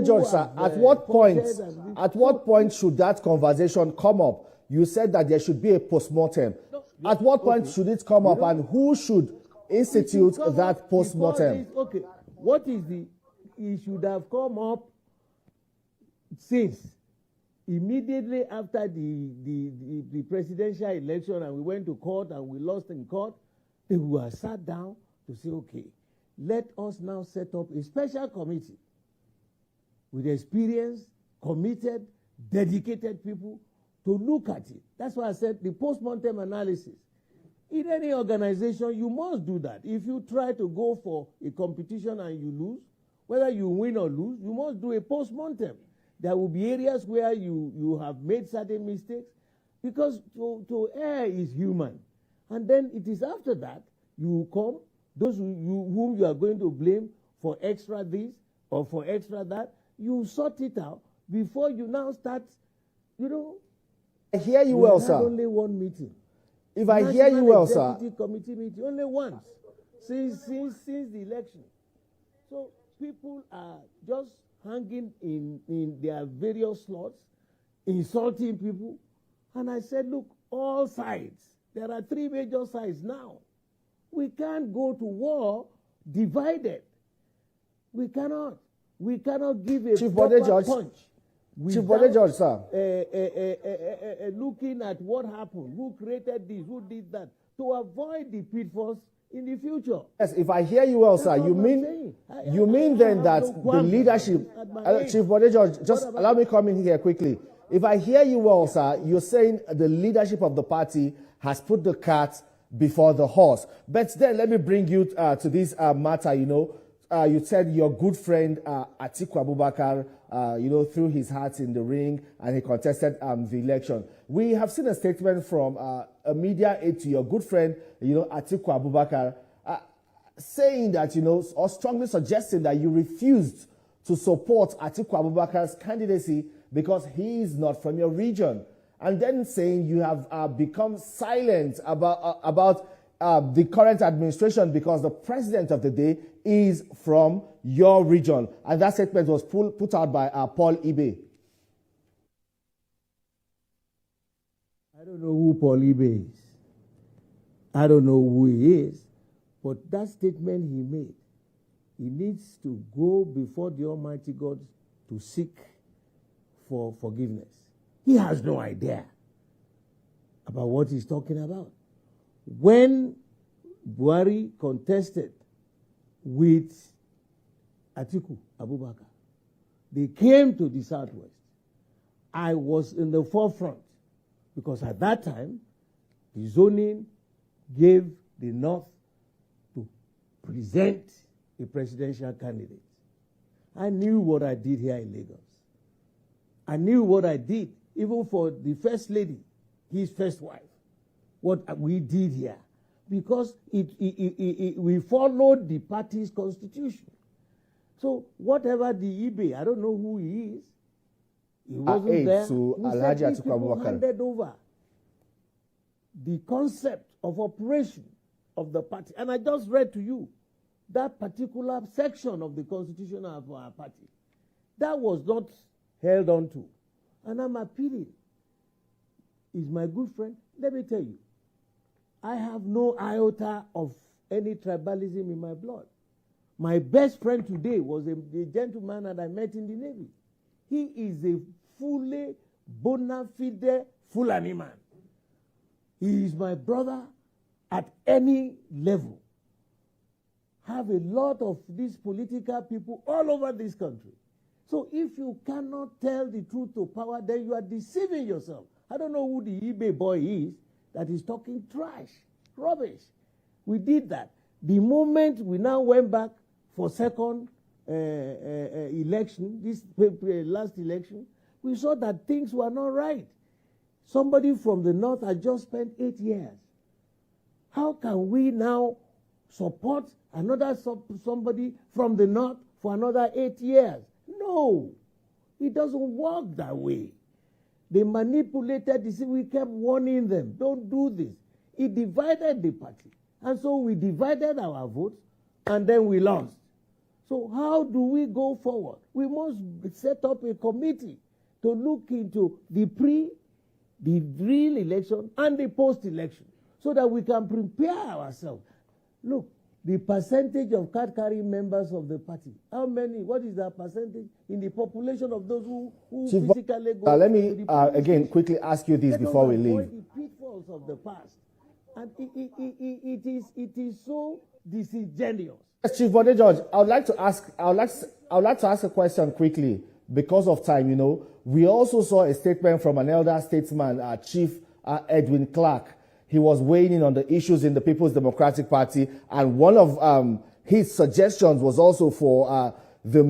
George, sir, at what point should that conversation come up? You said that there should be a postmortem. No, at what point should it come up, and who should institute that postmortem? Okay, what is the? It should have come up since immediately after the presidential election, and we went to court and we lost in court. They were sat down to say, okay, let us now set up a special committee with experienced, committed, dedicated people to look at it. That's why I said the post-mortem analysis. In any organization, you must do that. If you try to go for a competition and you lose, whether you win or lose, you must do a post-mortem. There will be areas where you have made certain mistakes, because to err is human. And then it is after that you come, those whom you are going to blame for extra this or for extra that, you sort it out before you now start, I hear you well, sir. Only one meeting. If I hear you well, sir. Committee meeting, only once since the election. So people are just hanging in their various slots, insulting people. And I said, look, all sides. There are three major sides now. We can't go to war divided. We cannot. We cannot give a Chief Bode George. punch. Chief Bode George, sir. Looking at what happened, who created this, who did that, to avoid the pitfalls in the future. Yes, if I hear you well, sir, you mean then that the leadership, Chief Bode George, just allow me to come in here quickly. If I hear you well, sir, you're saying the leadership of the party has put the cart before the horse. But then let me bring you to this matter, you said your good friend Atiku Abubakar, threw his hat in the ring and he contested the election. We have seen a statement from a media aide to your good friend, Atiku Abubakar, saying that, or strongly suggesting that you refused to support Atiku Abubakar's candidacy because he is not from your region. And then saying you have become silent about the current administration because the president of the day is from your region. And that statement was put out by Paul Ibe. I don't know who Paul Ibe is. I don't know who he is. But that statement he made, he needs to go before the Almighty God to seek for forgiveness. He has no idea about what he's talking about. When Buhari contested with Atiku Abubakar, they came to the Southwest. I was in the forefront because at that time, the zoning gave the North to present a presidential candidate. I knew what I did here in Lagos. I knew what I did, even for the First Lady, his first wife, what we did here. Because we followed the party's constitution. So whatever the Ibe, I don't know who he is. He wasn't there. Who handed over the concept of operation of the party. And I just read to you that particular section of the constitution of our party. That was not held on to. And I'm appealing. He's my good friend. Let me tell you, I have no iota of any tribalism in my blood. My best friend today was a gentleman that I met in the Navy. He is a fully bona fide Fulani man. He is my brother at any level. Have a lot of these political people all over this country. So if you cannot tell the truth to power, then you are deceiving yourself. I don't know who the Ibe boy is that is talking trash, rubbish. We did that. The moment we now went back for second election, this last election, we saw that things were not right. Somebody from the North had just spent 8 years. How can we now support another somebody from the North for another 8 years? No, it doesn't work that way. They manipulated this. We kept warning them, don't do this. It divided the party. And so we divided our votes, and then we lost. So how do we go forward? We must set up a committee to look into the real election and the post-election so that we can prepare ourselves. Look, the percentage of card-carrying members of the party, how many, what is the percentage in the population of those who Chief, physically go let me again quickly ask you this before we leave. The pitfalls of the past. And it is so disingenuous. Yes, Chief Bode George, I would like to ask a question quickly because of time. You know, we also saw a statement from an elder statesman, Chief Edwin Clark. He was weighing in on the issues in the People's Democratic Party, and one of his suggestions was also for the